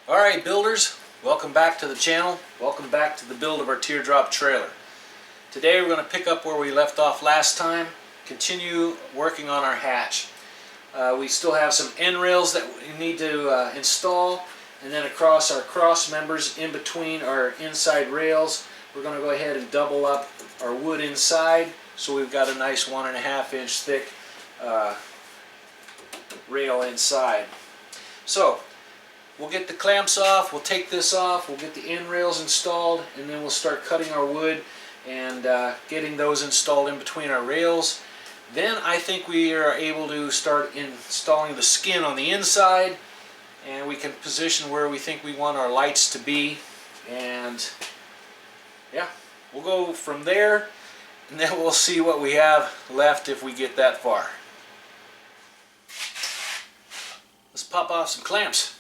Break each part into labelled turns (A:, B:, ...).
A: Alright builders, welcome back to the channel. Welcome back to the build of our Teardrop trailer. Today we're going to pick up where we left off last time, continue working on our hatch. We still have some end rails that we need to install, and then across our cross members in between our inside rails we're going to go ahead and double up our wood inside, so we've got a nice 1.5 inch thick rail inside. So we'll get the clamps off, we'll take this off, we'll get the end rails installed, and then we'll start cutting our wood and getting those installed in between our rails. Then I think we are able to start installing the skin on the inside, and we can position where we think we want our lights to be, and yeah, we'll go from there, and then we'll see what we have left if we get that far. Let's pop off some clamps.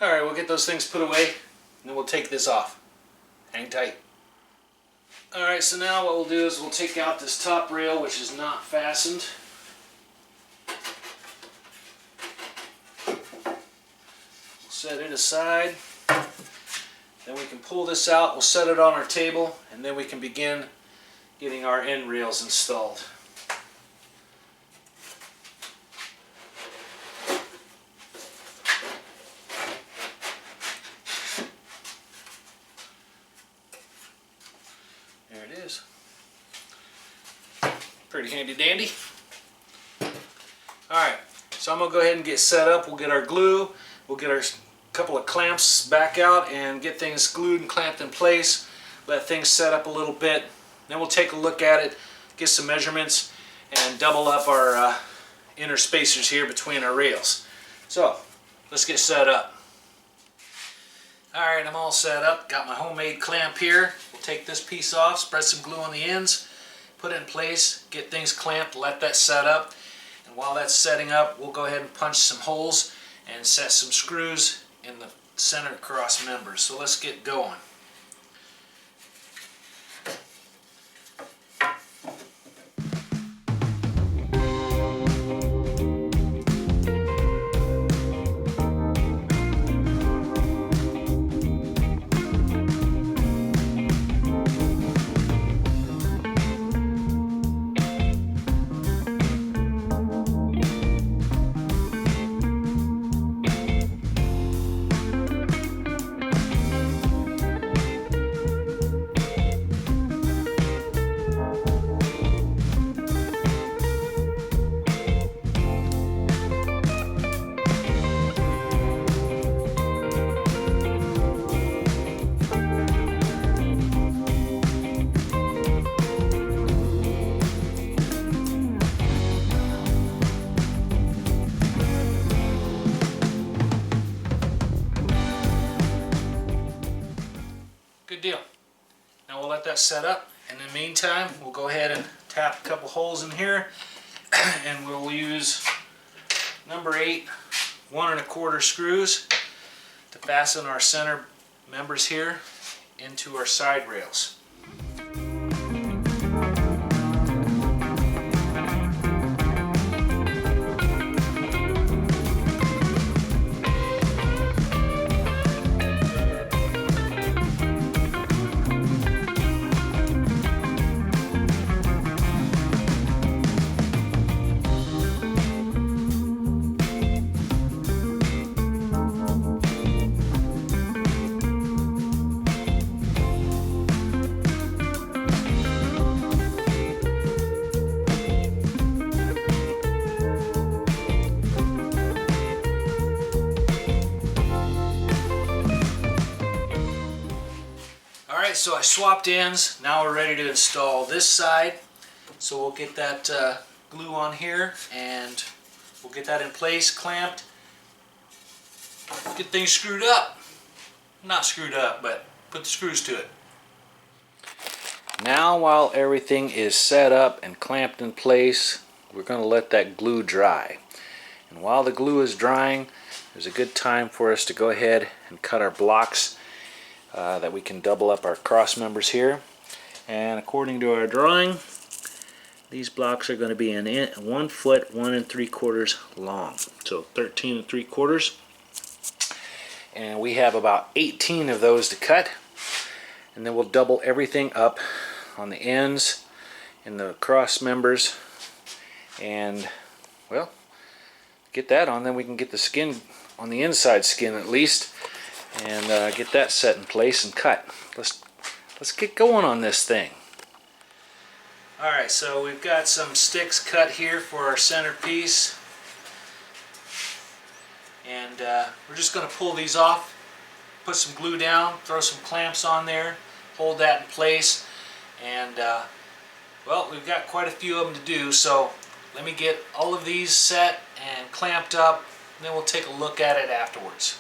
A: Alright, we'll get those things put away, and then we'll take this off. Hang tight. Alright, so now what we'll do is we'll take out this top rail, which is not fastened. We'll set it aside. Then we can pull this out, we'll set it on our table, and then we can begin getting our end rails installed. There it is. Pretty handy dandy. Alright, so I'm going to go ahead and get set up. We'll get our glue, we'll get our couple of clamps back out and get things glued and clamped in place. Let things set up a little bit. Then we'll take a look at it, get some measurements, and double up our inner spacers here between our rails. So, let's get set up. Alright, I'm all set up. Got my homemade clamp here. We'll take this piece off, spread some glue on the ends, put it in place, get things clamped, let that set up. And while that's setting up, we'll go ahead and punch some holes and set some screws in the center cross members. So let's get going. Good deal. Now we'll let that set up. In the meantime, we'll go ahead and tap a couple holes in here, and we'll use number 8 1¼ screws to fasten our center members here into our side rails. Alright, so I swapped ends. Now we're ready to install this side. So we'll get that glue on here, and we'll get that in place, clamped. Get things screwed up. Not screwed up, but put the screws to it. Now while everything is set up and clamped in place, we're going to let that glue dry. And while the glue is drying, there's a good time for us to go ahead and cut our blocks that we can double up our cross members here. And according to our drawing, these blocks are going to be 1 foot 1 3/4 long, so 13 3/4. And we have about 18 of those to cut, and then we'll double everything up on the ends and the cross members, and well, get that on. Then we can get the skin on the inside skin at least, and get that set in place and cut. Let's get going on this thing. Alright, so we've got some sticks cut here for our centerpiece, and we're just going to pull these off, put some glue down, throw some clamps on there, hold that in place, and well, we've got quite a few of them to do, so let me get all of these set and clamped up, and then we'll take a look at it afterwards.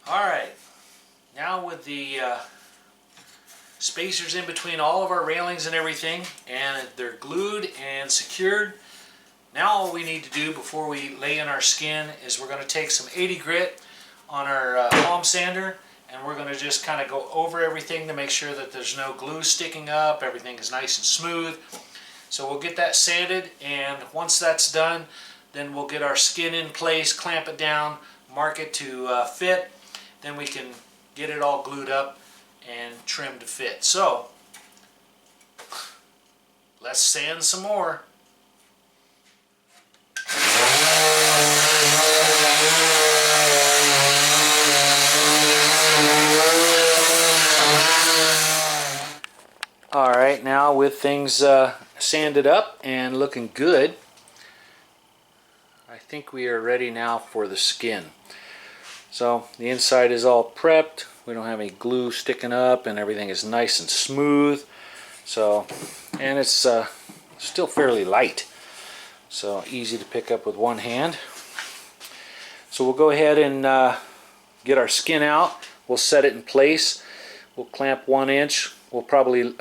A: Alright, now with the spacers in between all of our railings and everything, and they're glued and secured, now all we need to do before we lay in our skin is we're going to take some 80 grit on our palm sander, and we're going to just kind of go over everything to make sure that there's no glue sticking up, everything is nice and smooth. So we'll get that sanded, and once that's done, then we'll get our skin in place, clamp it down, mark it to fit. Then we can get it all glued up and trimmed to fit. So, let's sand some more. Alright, now with things sanded up and looking good, I think we are ready now for the skin. So the inside is all prepped, we don't have any glue sticking up, and everything is nice and smooth. So, and it's still fairly light, so easy to pick up with one hand. So we'll go ahead and get our skin out. We'll set it in place. We'll clamp 1 inch. We'll probably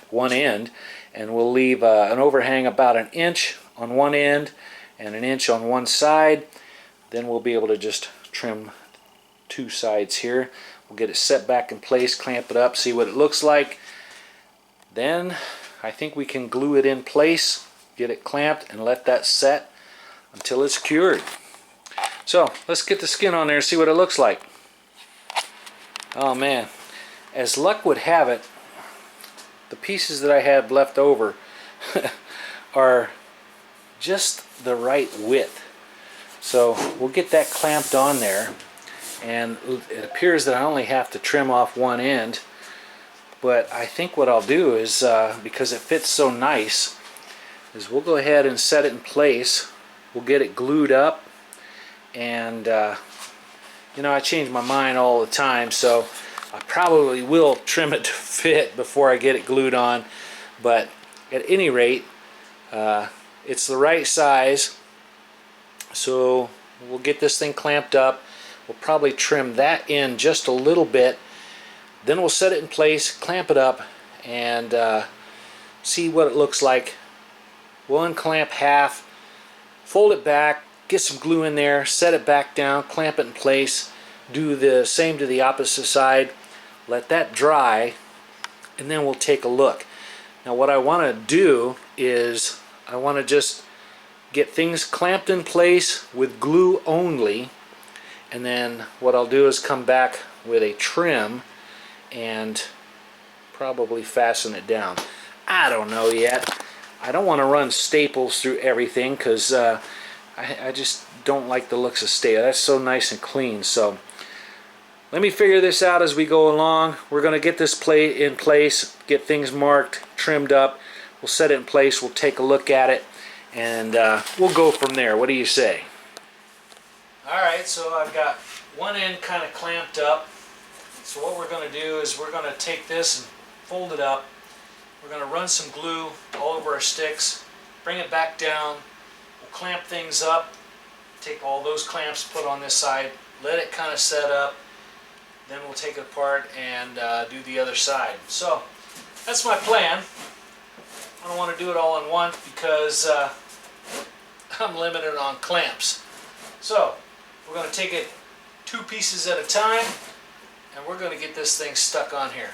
A: one end, and we'll leave an overhang about 1 inch on one end and 1 inch on one side. Then we'll be able to just trim 2 sides here. We'll get it set back in place, clamp it up, see what it looks like. Then I think we can glue it in place, get it clamped, and let that set until it's cured. So let's get the skin on there and see what it looks like. Oh man, as luck would have it, the pieces that I had left over are just the right width. So we'll get that clamped on there, and it appears that I only have to trim off one end, but I think what I'll do is, because it fits so nice, is we'll go ahead and set it in place. We'll get it glued up, and you know, I change my mind all the time, so I probably will trim it to fit before I get it glued on, but at any rate, it's the right size. So we'll get this thing clamped up. We'll probably trim that end just a little bit. Then we'll set it in place, clamp it up, and see what it looks like. We'll unclamp half, fold it back, get some glue in there, set it back down, clamp it in place, do the same to the opposite side, let that dry, and then we'll take a look. Now what I want to do is I want to just get things clamped in place with glue only, and then what I'll do is come back with a trim and probably fasten it down. I don't know yet. I don't want to run staples through everything because I just don't like the looks of staples. That's so nice and clean. So let me figure this out as we go along. We're going to get this plate in place, get things marked, trimmed up. We'll set it in place. We'll take a look at it, and we'll go from there. What do you say? Alright, so I've got one end kind of clamped up. So what we're going to do is we're going to take this and fold it up. We're going to run some glue all over our sticks, bring it back down, we'll clamp things up, take all those clamps, put on this side, let it kind of set up, then we'll take it apart and do the other side. So that's my plan. I don't want to do it all in one because I'm limited on clamps. So we're going to take it 2 pieces at a time, and we're going to get this thing stuck on here.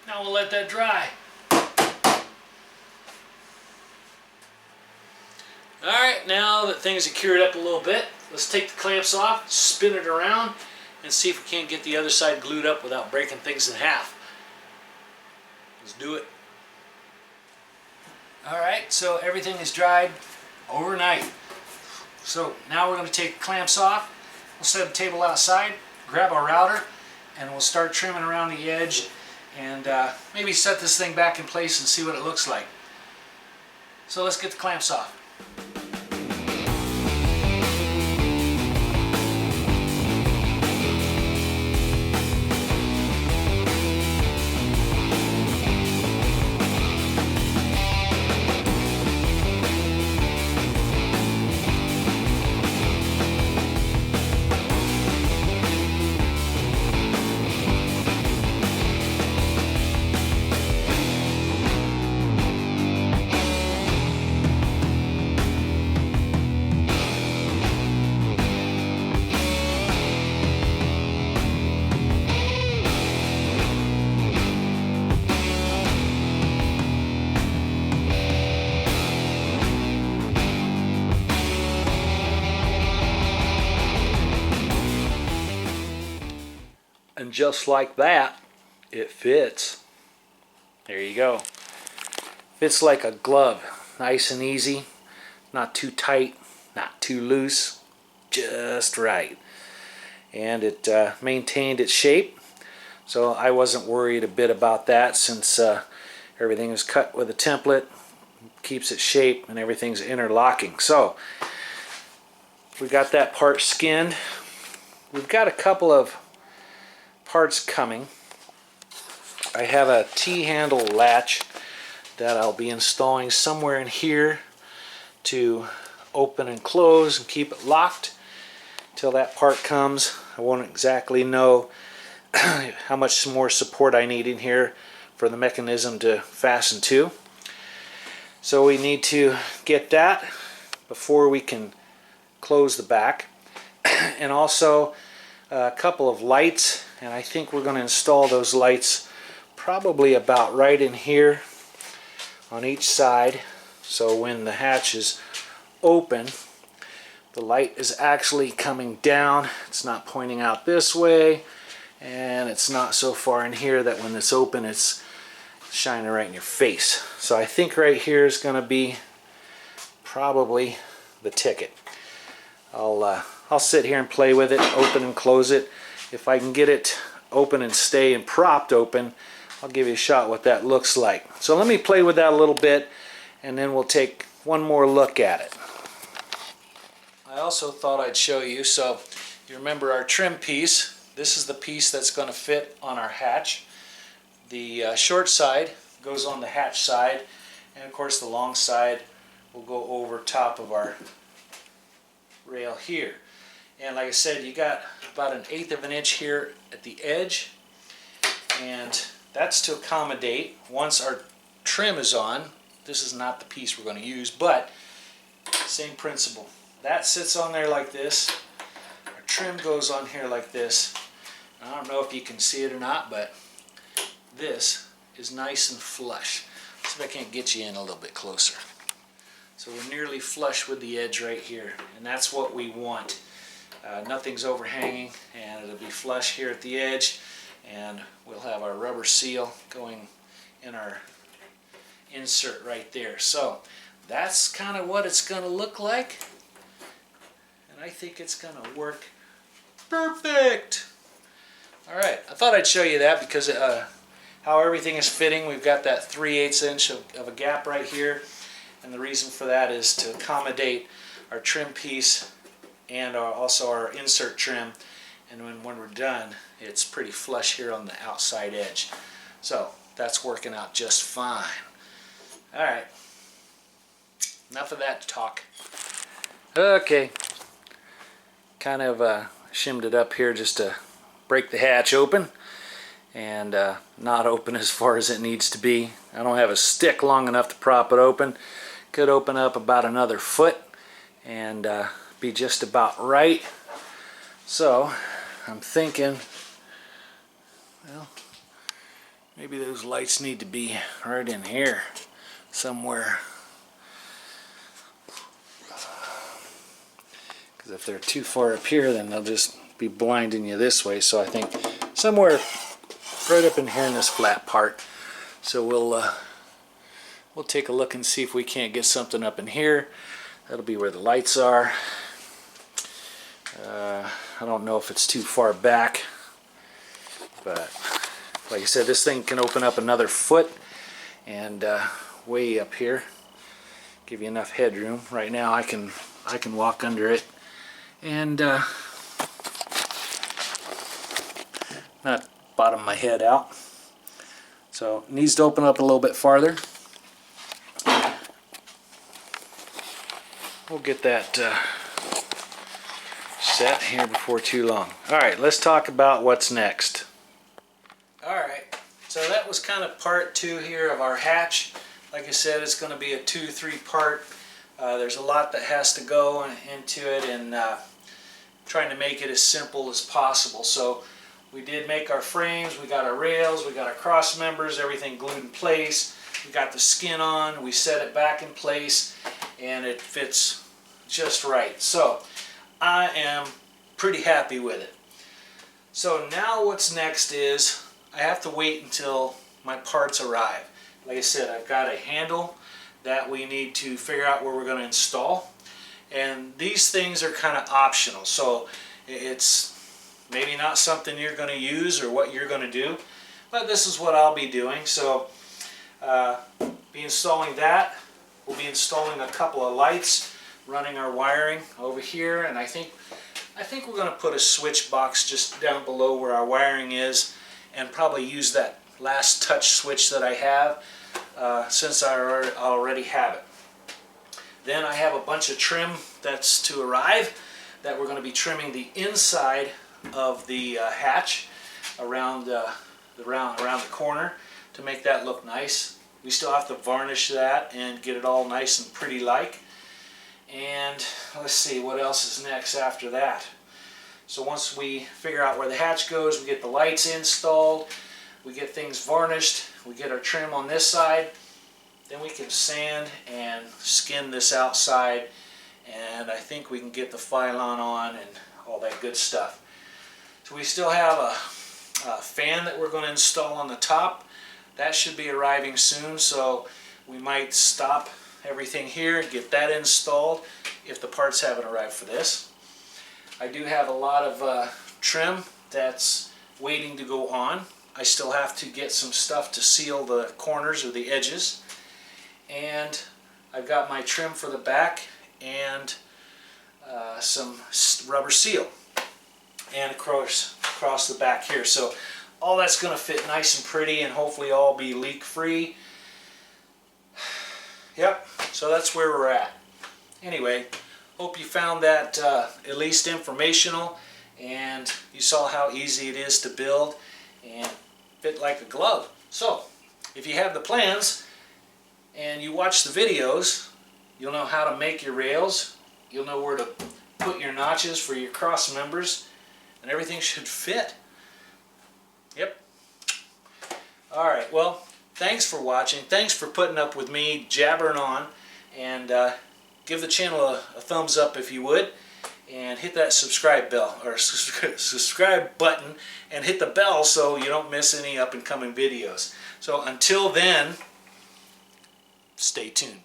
A: Now we'll let that dry. Alright, now that things are cured up a little bit, let's take the clamps off, spin it around, and see if we can't get the other side glued up without breaking things in half. Let's do it. Alright, so everything is dried overnight. So now we're going to take the clamps off, we'll set the table outside, grab our router, and we'll start trimming around the edge and maybe set this thing back in place and see what it looks like. So let's get the clamps off. And just like that, it fits. There you go. Fits like a glove. Nice and easy. Not too tight, not too loose. Just right. And it maintained its shape. So I wasn't worried a bit about that since everything is cut with a template. Keeps its shape and everything's interlocking. So we got that part skinned. We've got a couple of parts coming. I have a T-handle latch that I'll be installing somewhere in here to open and close and keep it locked till that part comes. I won't exactly know how much more support I need in here for the mechanism to fasten to. So we need to get that before we can close the back. And also a couple of lights, and I think we're going to install those lights probably about right in here on each side, so when the hatch is open the light is actually coming down. It's not pointing out this way, and it's not so far in here that when it's open it's shining right in your face. So I think right here is going to be probably the ticket. I'll sit here and play with it, open and close it. If I can get it open and stay and propped open, I'll give you a shot what that looks like. So let me play with that a little bit and then we'll take one more look at it. I also thought I'd show you, so you remember our trim piece. This is the piece that's going to fit on our hatch. The short side goes on the hatch side, and of course the long side will go over top of our rail here. And like I said, you got about 1/8 of an inch here at the edge, and that's to accommodate once our trim is on. This is not the piece we're going to use, but same principle. That sits on there like this. Our trim goes on here like this. I don't know if you can see it or not, but this is nice and flush. Let's see if I can't get you in a little bit closer. So we're nearly flush with the edge right here, and that's what we want. Nothing's overhanging, and it'll be flush here at the edge, and we'll have our rubber seal going in our insert right there. So that's kind of what it's going to look like, and I think it's going to work perfect. Alright, I thought I'd show you that because how everything is fitting. We've got that 3/8 inch of a gap right here, and the reason for that is to accommodate our trim piece and also our insert trim, and when we're done it's pretty flush here on the outside edge. So that's working out just fine. Alright, enough of that talk. Okay, kind of shimmed it up here just to break the hatch open, and not open as far as it needs to be. I don't have a stick long enough to prop it open. Could open up about another foot and be just about right. So I'm thinking, well, maybe those lights need to be right in here somewhere, because if they're too far up here then they'll just be blinding you this way. So I think somewhere right up in here in this flat part. So we'll take a look and see if we can't get something up in here. That'll be where the lights are. I don't know if it's too far back, but like I said, this thing can open up another foot, and way up here, give you enough headroom. Right now I can walk under it and not bottom my head out. So it needs to open up a little bit farther. We'll get that set here before too long. Alright, let's talk about what's next. Alright, so that was kind of part 2 here of our hatch. Like I said, it's going to be a 2-3 part. There's a lot that has to go into it, and trying to make it as simple as possible. So we did make our frames, we got our rails, we got our cross members, everything glued in place. We got the skin on, we set it back in place, and it fits just right. So I am pretty happy with it. So now what's next is I have to wait until my parts arrive. Like I said, I've got a handle that we need to figure out where we're going to install, and these things are kind of optional. So it's maybe not something you're going to use or what you're going to do, but this is what I'll be doing. So be installing that. We'll be installing a couple of lights, running our wiring over here, and I think we're going to put a switch box just down below where our wiring is, and probably use that last touch switch that I have, since I already have it. Then I have a bunch of trim that's to arrive, that we're going to be trimming the inside of the hatch around the corner to make that look nice. We still have to varnish that and get it all nice and pretty like. And let's see what else is next after that. So once we figure out where the hatch goes, we get the lights installed, we get things varnished, we get our trim on this side, then we can sand and skin this outside, and I think we can get the Filon on and all that good stuff. So we still have a fan that we're going to install on the top. That should be arriving soon, so we might stop everything here and get that installed if the parts haven't arrived for this. I do have a lot of trim that's waiting to go on. I still have to get some stuff to seal the corners or the edges, and I've got my trim for the back and some rubber seal, and across the back here. So all that's going to fit nice and pretty, and hopefully all be leak free. Yep, so that's where we're at. Anyway, hope you found that at least informational, and you saw how easy it is to build and fit like a glove. So if you have the plans and you watch the videos, you'll know how to make your rails, you'll know where to put your notches for your cross members, and everything should fit. Yep. Alright, well, thanks for watching. Thanks for putting up with me jabbering on, and give the channel a thumbs up if you would, and hit that subscribe bell or subscribe button and hit the bell so you don't miss any up and coming videos. So until then, stay tuned.